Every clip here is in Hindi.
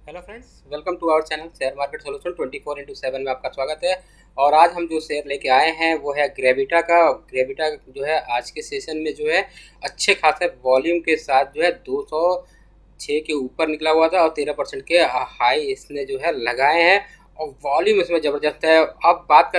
Hello friends, welcome to our channel share market solution 24/7 में आपका स्वागत है। और आज हम जो शेयर लेके आए हैं वो है ग्रेविटा का। और ग्रेविटा जो है आज के सेशन में जो है अच्छे खासे वॉल्यूम के साथ जो है 206 के ऊपर निकला हुआ था और 13% के हाई इसने जो है लगाए हैं और वॉल्यूम इसमें ज़बरदस्त है। अब बात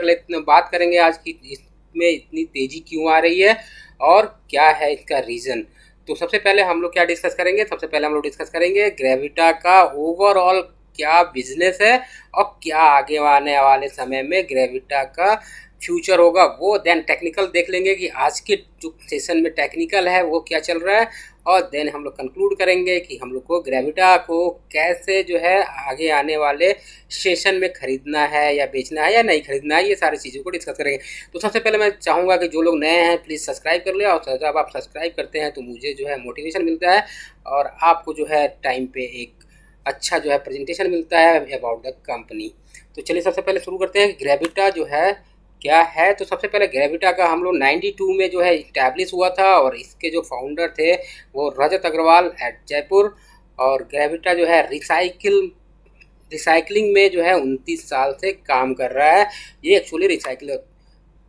करेंगे आज की इसमें इतनी तेज़ी क्यों आ रही है और क्या है इसका रीज़न। तो सबसे पहले हम लोग क्या डिस्कस करेंगे, सबसे पहले हम लोग डिस्कस करेंगे ग्रेविटा का ओवरऑल क्या बिजनेस है और क्या आगे आने वाले समय में ग्रेविटा का फ्यूचर होगा वो। देन टेक्निकल देख लेंगे कि आज के जो सेशन में टेक्निकल है वो क्या चल रहा है। और देन हम लोग कंक्लूड करेंगे कि हम लोग को ग्रेविटा को कैसे जो है आगे आने वाले सेशन में खरीदना है या बेचना है या नहीं खरीदना है, ये सारी चीज़ों को डिस्कस करेंगे। तो सबसे पहले मैं चाहूँगा कि जो लोग नए हैं प्लीज़ सब्सक्राइब कर ले, और जब आप सब्सक्राइब करते हैं तो मुझे जो है मोटिवेशन मिलता है और आपको जो है टाइम पे एक अच्छा जो है प्रेजेंटेशन मिलता है अबाउट द कंपनी। तो चलिए सबसे पहले शुरू करते हैं ग्रेविटा जो है क्या है। तो सबसे पहले ग्रेविटा का हम लोग 92 में जो है इस्टेब्लिश हुआ था और इसके जो फाउंडर थे वो रजत अग्रवाल एट जयपुर। और ग्रेविटा जो है रिसाइकलिंग में जो है 29 साल से काम कर रहा है। ये एक्चुअली रिसाइकिल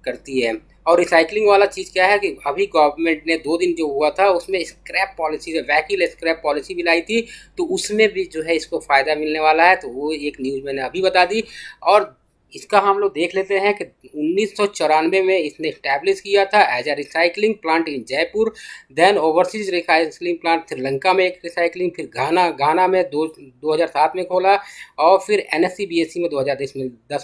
करती है। और रिसाइकलिंग वाला चीज़ क्या है कि अभी गवर्नमेंट ने 2 दिन जो हुआ था उसमें scrap policy, vehicle scrap policy भी लाई थी, तो उसमें भी जो है इसको फ़ायदा मिलने वाला है। तो वो एक न्यूज़ मैंने अभी बता दी। और इसका हम लोग देख लेते हैं कि 1994 में इसने इस्टेब्लिश किया था as a recycling plant in Jaipur. Then overseas recycling plant Sri Lanka में एक रिसाइकलिंग, फिर घाना में 2007 में खोला और फिर NSE BSE में 2010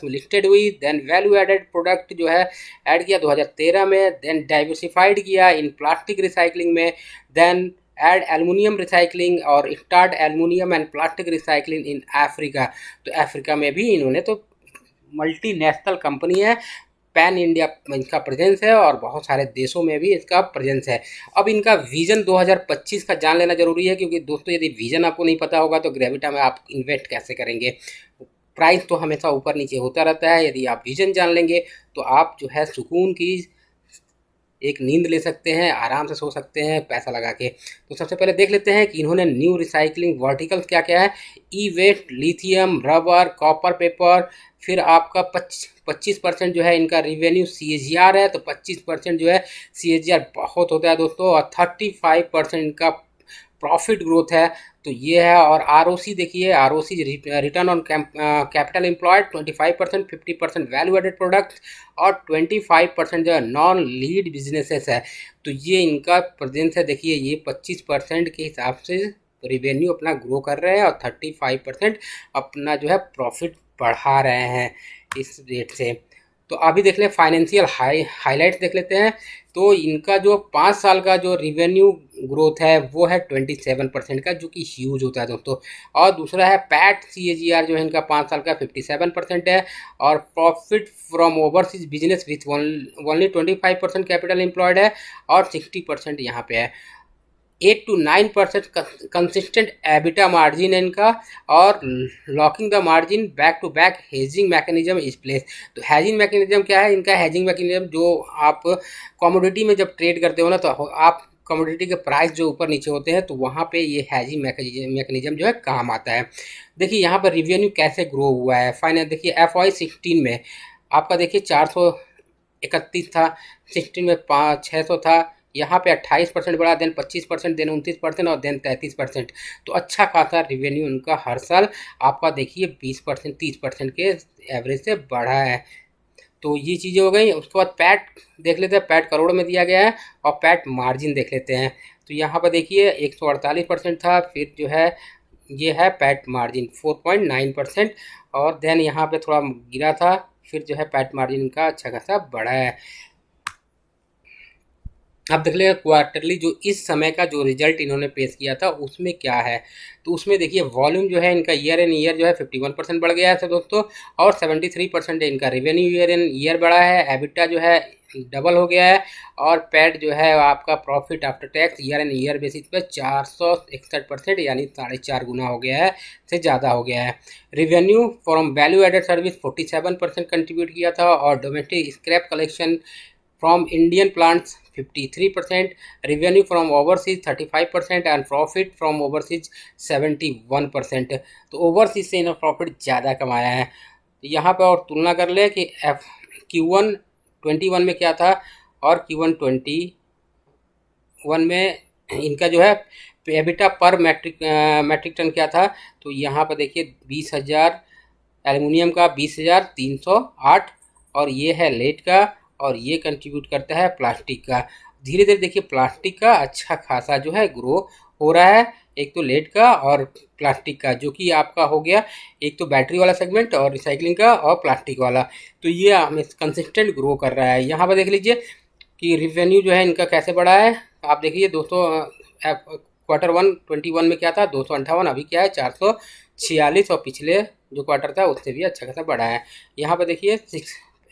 में लिस्टेड हुई। देन वैल्यू एडेड प्रोडक्ट जो है ऐड किया 2013 में। देन डाइवर्सिफाइड किया इन प्लास्टिक रिसाइकलिंग में। देन एड एलुमिनियम रिसाइकलिंग और start aluminium and plastic recycling in Africa. तो अफ्रीका में भी इन्होंने तो मल्टीनेशनल कंपनी है, पैन इंडिया इनका प्रेजेंस है और बहुत सारे देशों में भी इसका प्रेजेंस है। अब इनका विजन 2025 का जान लेना जरूरी है, क्योंकि दोस्तों यदि विजन आपको नहीं पता होगा तो ग्रेविटा में आप इन्वेस्ट कैसे करेंगे। प्राइस तो हमेशा ऊपर नीचे होता रहता है, यदि आप विजन जान लेंगे तो आप जो है सुकून की एक नींद ले सकते हैं, आराम से सो सकते हैं पैसा लगा के। तो सबसे पहले देख लेते हैं कि इन्होंने न्यू रिसाइकलिंग वर्टिकल्स क्या क्या है। E waste, lithium, rubber, copper, paper. फिर आपका 25% जो है इनका रिवेन्यू CAGR है, तो 25% जो है CAGR बहुत होता है दोस्तों। और 35% इनका प्रॉफिट ग्रोथ है, तो ये है। और ROC देखिए, ROC return on capital employed 25%, 50% value added product और 25% जो है नॉन लीड बिजनेसेस है। तो ये इनका प्रेजेंस है। देखिए ये 25% के हिसाब से रिवेन्यू अपना ग्रो कर रहे हैं और 35% अपना जो है प्रॉफिट बढ़ा रहे हैं इस रेट से। तो अभी देख लें फाइनेंशियल हाईलाइट्स देख लेते हैं। तो इनका जो 5 साल का जो रिवेन्यू ग्रोथ है वो है 27% का, जो कि ह्यूज होता है दोस्तों। और दूसरा है पैट CAGR जो है इनका 5 साल का 57% है। और profit from overseas business with only 25% capital employed है और 60% यहाँ पे है। 8 to 9% कंसिस्टेंट एबिटा मार्जिन है इनका। और locking the margin back to back hedging mechanism is place. तो हेजिंग मैकेनिज्म क्या है इनका? हेजिंग मैकेनिज्म जो आप कमोडिटी में जब ट्रेड करते हो ना, तो आप कमोडिटी के प्राइस जो ऊपर नीचे होते हैं तो वहाँ पे ये हेजिंग मैकेनिज्म जो है काम आता है। देखिए यहाँ पर रिवेन्यू कैसे ग्रो हुआ है। फाइनल देखिए FY16 में आपका देखिए 431 था, 16 में 600 था, यहाँ पे 28% बढ़ा, देन 25%, देन 29% और देन 33%। तो अच्छा खासा रिवेन्यू उनका हर साल आपका देखिए 20%, 30% के एवरेज से बढ़ा है। तो ये चीज़ें हो गई। उसके बाद पैट देख लेते हैं, पैट करोड़ में दिया गया है। और पैट मार्जिन देख लेते हैं। तो यहाँ पर देखिए 148% था, फिर जो है ये है पैट मार्जिन 4.9%। और देन यहाँ पे थोड़ा गिरा था, फिर जो है पैट मार्जिन का अच्छा खासा बढ़ा है। आप देख लीजिए क्वार्टरली जो इस समय का जो रिजल्ट इन्होंने पेश किया था उसमें क्या है। तो उसमें देखिए वॉल्यूम जो है इनका ईयर एन ईयर जो है 51% बढ़ गया है दोस्तों। और 73% इनका रेवेन्यू ईयर एन ईयर बढ़ा है। एबिटा जो है डबल हो गया है। और पैट जो है आपका profit after tax year on year basis पे 461% यानी 4.5 गुना हो गया है, से ज़्यादा हो गया है। Revenue from value added service 47% contribute किया था। और domestic scrap collection from Indian plants 53%, revenue from overseas 35% and profit from overseas 71%। तो ओवरसीज से इन्होंने प्रॉफिट ज़्यादा कमाया है। तो यहाँ पे और तुलना कर ले कि Q1 21 में क्या था और Q1 21 में इनका जो है एबिटा पर मैट्रिक टन क्या था। तो यहाँ पर देखिए 20,000 एल्युमिनियम का, 20,308, और ये है लेड का, और ये कंट्रीब्यूट करता है प्लास्टिक का। धीरे धीरे देखिए प्लास्टिक का अच्छा खासा जो है ग्रो हो रहा है, एक तो लेड का और प्लास्टिक का, जो कि आपका हो गया एक तो बैटरी वाला सेगमेंट और रिसाइकलिंग का और प्लास्टिक वाला। तो ये हमें कंसिस्टेंट ग्रो कर रहा है। यहाँ पर देख लीजिए कि रिवेन्यू जो है इनका कैसे बढ़ा है। आप देखिए 200 Q1 21 में क्या था 258, अभी क्या है 446, और पिछले जो क्वार्टर था उससे भी अच्छा खासा बढ़ा है। यहाँ पर देखिए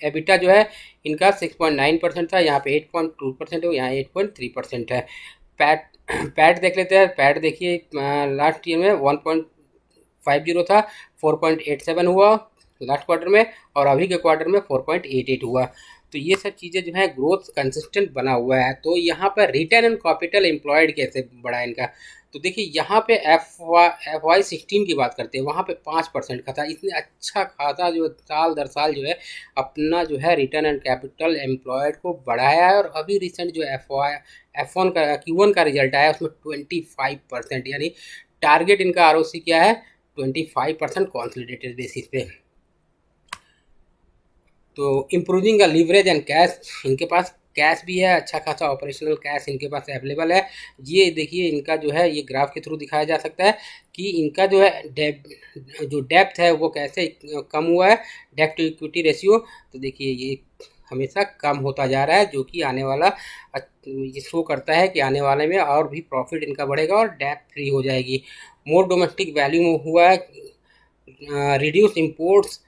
एबिटा जो है इनका 6.9% था, यहाँ पे 8.2% है, यहाँ 8.3% है। पैट देख लेते हैं। पैट देखिए लास्ट ईयर में 1.50 था, 4.87 हुआ लास्ट क्वार्टर में, और अभी के क्वार्टर में 4.88 हुआ। तो ये सब चीज़ें जो है ग्रोथ कंसिस्टेंट बना हुआ है। तो यहाँ पर रिटर्न ऑन कैपिटल एम्प्लॉयड कैसे बढ़ा है इनका, तो देखिए यहाँ पे FY 16 की बात करते हैं, वहाँ पे 5% का था। इसने अच्छा खासा जो साल दर साल जो है अपना जो है रिटर्न ऑन कैपिटल एम्प्लॉयड को बढ़ाया है। और अभी रिसेंट जो F1 का Q1 का रिजल्ट आया उसमें 25%, यानी टारगेट इनका ROC क्या है 25% कॉन्सोलिडेटेड बेसिस पे। तो इम्प्रूविंग का लीवरेज एंड कैश, इनके पास कैश भी है, अच्छा खासा ऑपरेशनल कैश इनके पास अवेलेबल है। ये देखिए इनका जो है ये ग्राफ के थ्रू दिखाया जा सकता है कि इनका जो है डेप्थ है वो कैसे कम हुआ है, डेप्थ टू इक्विटी रेशियो। तो देखिए ये हमेशा कम होता जा रहा है, जो कि आने वाला ये शो करता है कि आने वाले में और भी प्रॉफिट इनका बढ़ेगा और डेप्थ फ्री हो जाएगी। मोर डोमेस्टिक वैल्यू हुआ है, रिड्यूस इंपोर्ट्स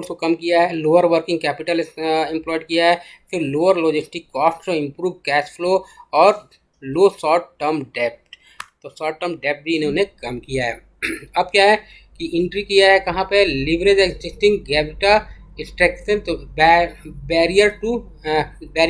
को कम किया है, लोअर वर्किंग कैपिटल एम्प्लॉयड किया है, फिर lower logistic cost, improve cash flow और लो शॉर्ट टर्म डेप्ट। तो शॉर्ट टर्म डेप्ट भी इन्होंने कम किया है। अब क्या है कि एंट्री किया है कहाँ पे, लीवरेज एग्जिस्टिंग कैपिटा एक्सट्रैक्शन, तो बैरियर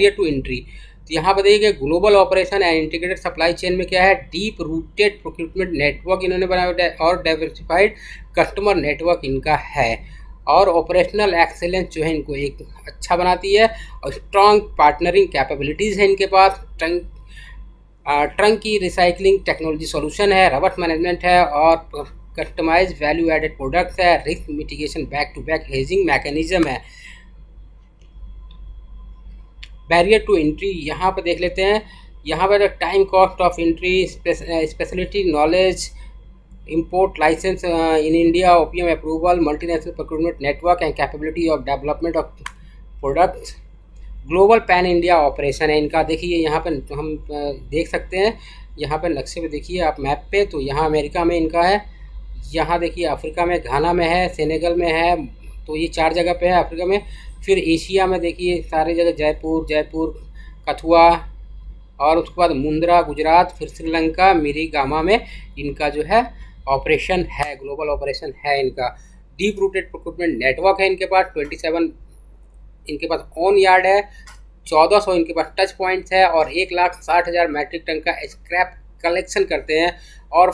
टू एंट्री। तो यहाँ पर देखिए global operation and integrated supply chain में क्या है, डीप रूटेड प्रोक्यूरमेंट नेटवर्क इन्होंने बनाया और डाइवर्सिफाइड कस्टमर नेटवर्क इनका है, और ऑपरेशनल एक्सेलेंस जो है इनको एक अच्छा बनाती है, और स्ट्रॉन्ग पार्टनरिंग कैपेबिलिटीज़ है इनके पास। ट्रंक की रिसाइकलिंग टेक्नोलॉजी सॉल्यूशन है, रबट मैनेजमेंट है, और कस्टमाइज वैल्यू एडेड प्रोडक्ट्स है, risk mitigation back to back hedging mechanism है। बैरियर टू एंट्री यहाँ पर देख लेते हैं। यहाँ पर time cost of entry, speciality knowledge, import license in India, OPM approval, multinational procurement network and capability of development of products, global pan India operation है इनका। देखिए यहाँ पर हम देख सकते हैं, यहाँ पर नक्शे पे देखिए आप मैप पे, तो यहाँ अमेरिका में इनका है, यहाँ देखिए अफ्रीका में घाना में है, सेनेगल में है, तो ये 4 जगह पे है अफ्रीका में। फिर एशिया में देखिए सारी जगह जयपुर कथुआ, और उसके बाद मुंद्रा गुजरात, फिर श्रीलंका मिरीगामा में इनका जो है ऑपरेशन है, ग्लोबल ऑपरेशन है इनका। डीप रूटेड प्रोक्यूरमेंट नेटवर्क है इनके पास, 27 इनके पास ऑन यार्ड है, 1400 इनके पास टच पॉइंट्स है, और 1,60,000 मैट्रिक टन का स्क्रैप कलेक्शन करते हैं। और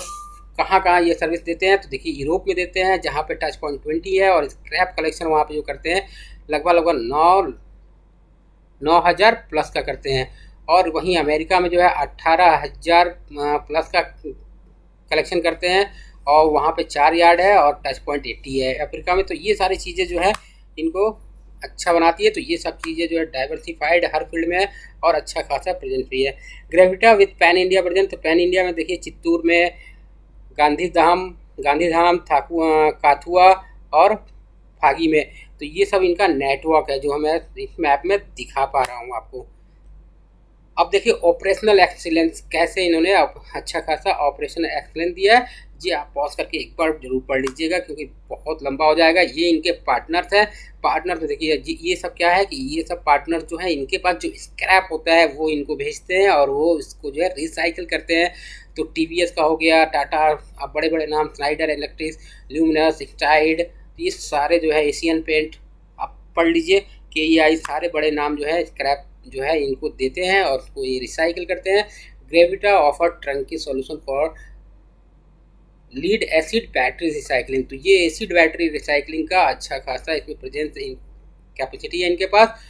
कहाँ ये सर्विस देते हैं, तो देखिए यूरोप में देते हैं जहाँ पे टच पॉइंट 20 है, और स्क्रैप कलेक्शन वहाँ पे जो करते हैं लगभग 9,000 प्लस का करते हैं। और वहीं अमेरिका में जो है 18,000 प्लस का कलेक्शन करते हैं, और वहाँ पे 4 यार्ड है और टच पॉइंट 80 है अफ्रीका में। तो ये सारी चीज़ें जो है इनको अच्छा बनाती है। तो ये सब चीज़ें जो है डाइवर्सिफाइड हर फील्ड में है और अच्छा खासा प्रेजेंस भी है। ग्रेविटा विद पैन इंडिया प्रेजेंट, तो पैन इंडिया में देखिए चित्तूर में, गांधीधाम काथुआ और फागी में, तो ये सब इनका नेटवर्क है जो मैं इस मैप में दिखा पा रहा हूँ आपको। अब देखिए ऑपरेशनल एक्सीलेंस कैसे इन्होंने अच्छा खासा ऑपरेशनल एक्सीलेंस दिया है। जी आप पॉज करके एक बार जरूर पढ़ लीजिएगा क्योंकि बहुत लंबा हो जाएगा। ये इनके पार्टनर्स हैं। पार्टनर तो देखिए जी ये सब क्या है कि ये सब पार्टनर जो है इनके पास जो स्क्रैप होता है वो इनको भेजते हैं और वो इसको जो है रिसाइकिल करते हैं। तो TVS का हो गया, टाटा, अब बड़े बड़े नाम स्नाइडर इलेक्ट्रिक, ल्यूमिनस, स्टाइड, ये सारे जो है एशियन पेंट आप पढ़ लीजिए, KEI, सारे बड़े नाम जो है स्क्रैप जो है इनको देते हैं और उसको ये रिसाइकिल करते हैं। Gravita offer turnkey solution for lead acid battery recycling. तो ये एसिड बैटरी रिसाइकलिंग का अच्छा खासा इसमें प्रेजेंस कैपेसिटी है इनके पास।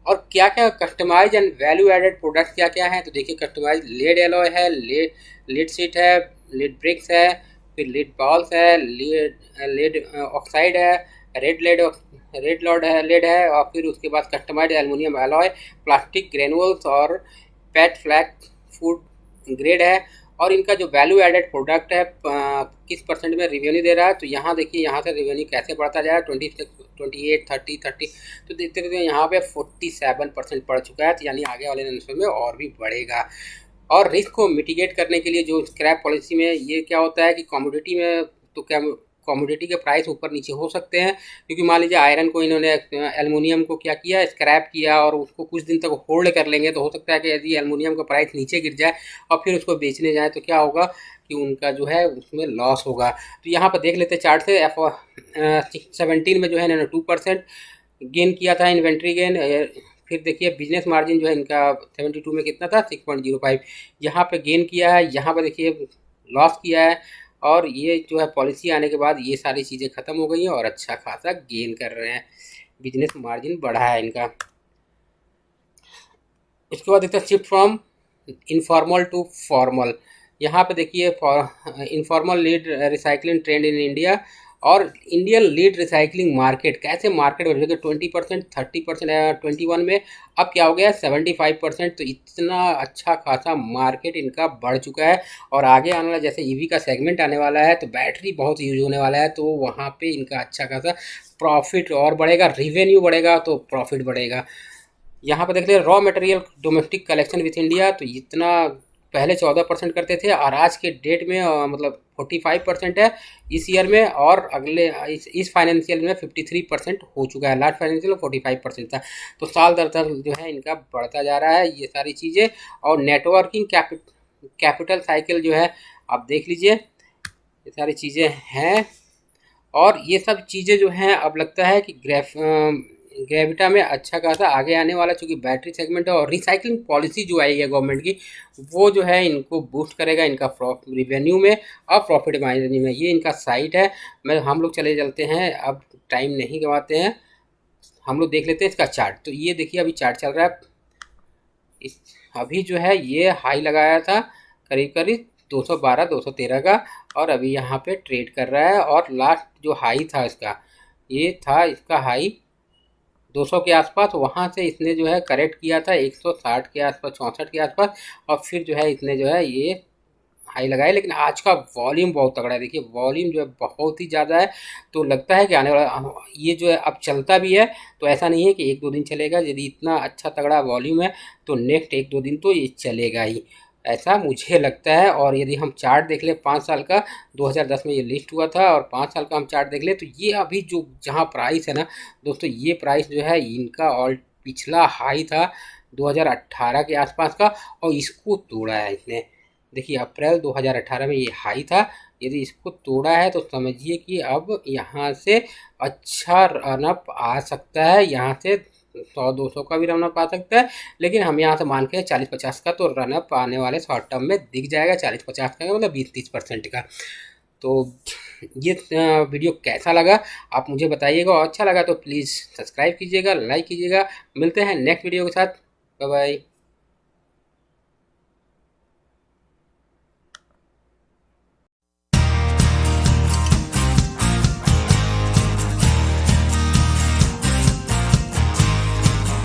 और क्या क्या customize and value added products क्या क्या हैं, तो देखिए कस्टमाइज लेड एलॉय है, लेड सीट है, लेड ब्रिक्स है, फिर लेड बॉल्स है, लेड ऑक्साइड है, रेड लेड रेड लॉड है, लेड है, और फिर उसके बाद customize aluminium alloy, plastic granules और पेट फ्लैग फूड ग्रेड है। और इनका जो वैल्यू एडेड प्रोडक्ट है किस परसेंट में रिवेन्यू दे रहा है, तो यहाँ देखिए यहाँ से रिवेन्यू कैसे बढ़ता जा रहा है, 28, 30, तो देखते रहते हैं यहाँ पे 47% बढ़ चुका है। तो यानी आगे वाले दिनों में और भी बढ़ेगा। और रिस्क को मिटिगेट करने के लिए जो स्क्रैप पॉलिसी में ये क्या होता है कि कमोडिटी में तो क्या कमोडिटी के प्राइस ऊपर नीचे हो सकते हैं, क्योंकि मान लीजिए आयरन को इन्होंने एल्युमिनियम को क्या किया, स्क्रैप किया और उसको कुछ दिन तक होल्ड कर लेंगे, तो हो सकता है कि यदि एल्युमिनियम का प्राइस नीचे गिर जाए और फिर उसको बेचने जाए तो क्या होगा कि उनका जो है उसमें लॉस होगा। तो यहाँ पर देख लेते हैं चार्ट से, F17 में जो है इन्होंने 2% गेन किया था इन्वेंट्री गेन। फिर देखिए बिजनेस मार्जिन जो है इनका 72 में कितना था, 6.05, यहाँ पे गेन किया है, यहाँ पर देखिए लॉस किया है। और ये जो है पॉलिसी आने के बाद ये सारी चीज़ें ख़त्म हो गई हैं और अच्छा खासा गेन कर रहे हैं, बिजनेस मार्जिन बढ़ा है इनका। उसके बाद देखते हैं shift from informal to formal. यहाँ पे देखिए informal lead recycling trend in India और इंडियन लीड रिसाइकलिंग मार्केट, कैसे मार्केट बढ़ गया 20%, 30%, 21 में अब क्या हो गया 75%। तो इतना अच्छा खासा मार्केट इनका बढ़ चुका है। और आगे आने वाला जैसे ईवी का सेगमेंट आने वाला है तो बैटरी बहुत यूज होने वाला है, तो वहाँ पे इनका अच्छा खासा प्रॉफिट और बढ़ेगा, रिवेन्यू बढ़ेगा तो प्रॉफिट बढ़ेगा। यहाँ पर देख ले raw material domestic collection with India, तो इतना पहले 14% करते थे और आज के डेट में मतलब 45% है इस ईयर में, और अगले इस फाइनेंशियल में 53% हो चुका है। लास्ट फाइनेंशियल में 45% था। तो साल दर साल जो है इनका बढ़ता जा रहा है ये सारी चीज़ें। और नेटवर्किंग कैपिटल साइकिल जो है आप देख लीजिए, ये सारी चीज़ें हैं। और ये सब चीज़ें जो हैं अब लगता है कि ग्रेविटा में अच्छा खासा आगे आने वाला, चूँकि बैटरी सेगमेंट है और रिसाइकलिंग पॉलिसी जो आई है गवर्नमेंट की, वो जो है इनको बूस्ट करेगा इनका रिवेन्यू में और प्रॉफिट मार्जिन में। ये इनका साइट है। हम लोग चले चलते हैं, अब टाइम नहीं गंवाते हैं, हम लोग देख लेते हैं इसका चार्ट। तो ये देखिए अभी चार्ट चल रहा है, इस अभी जो है ये हाई लगाया था करीब करीब 212 213 का, और अभी यहाँ पे ट्रेड कर रहा है। और लास्ट जो हाई था इसका, ये था इसका हाई 200 के आसपास, वहाँ से इसने जो है करेक्ट किया था 160 के आसपास, 64 के आसपास, और फिर जो है इसने जो है ये हाई लगाया। लेकिन आज का वॉल्यूम बहुत तगड़ा है, देखिए वॉल्यूम जो है बहुत ही ज़्यादा है। तो लगता है कि आने वाला ये जो है अब चलता भी है, तो ऐसा नहीं है कि 1-2 दिन चलेगा। यदि इतना अच्छा तगड़ा वॉल्यूम है तो नेक्स्ट 1-2 दिन तो ये चलेगा ही, ऐसा मुझे लगता है। और यदि हम चार्ट देख लें 5 साल का, 2010 में ये लिस्ट हुआ था, और 5 साल का हम चार्ट देख लें तो ये अभी जो जहाँ प्राइस है ना दोस्तों, ये प्राइस जो है इनका और पिछला हाई था 2018 के आसपास का, और इसको तोड़ा है इसने। देखिए अप्रैल 2018 में ये हाई था, यदि इसको तोड़ा है तो समझिए कि अब यहाँ से अच्छा रनअप आ सकता है, यहाँ से 100-200 का भी रनअप आ सकता है। लेकिन हम यहाँ से मान के 40-50 का तो रनअप आने वाले शॉर्ट टर्म में दिख जाएगा। 40-50 का मतलब 20-30% का। तो ये वीडियो कैसा लगा आप मुझे बताइएगा, और अच्छा लगा तो प्लीज़ सब्सक्राइब कीजिएगा, लाइक कीजिएगा। मिलते हैं नेक्स्ट वीडियो के साथ, बाय बाय।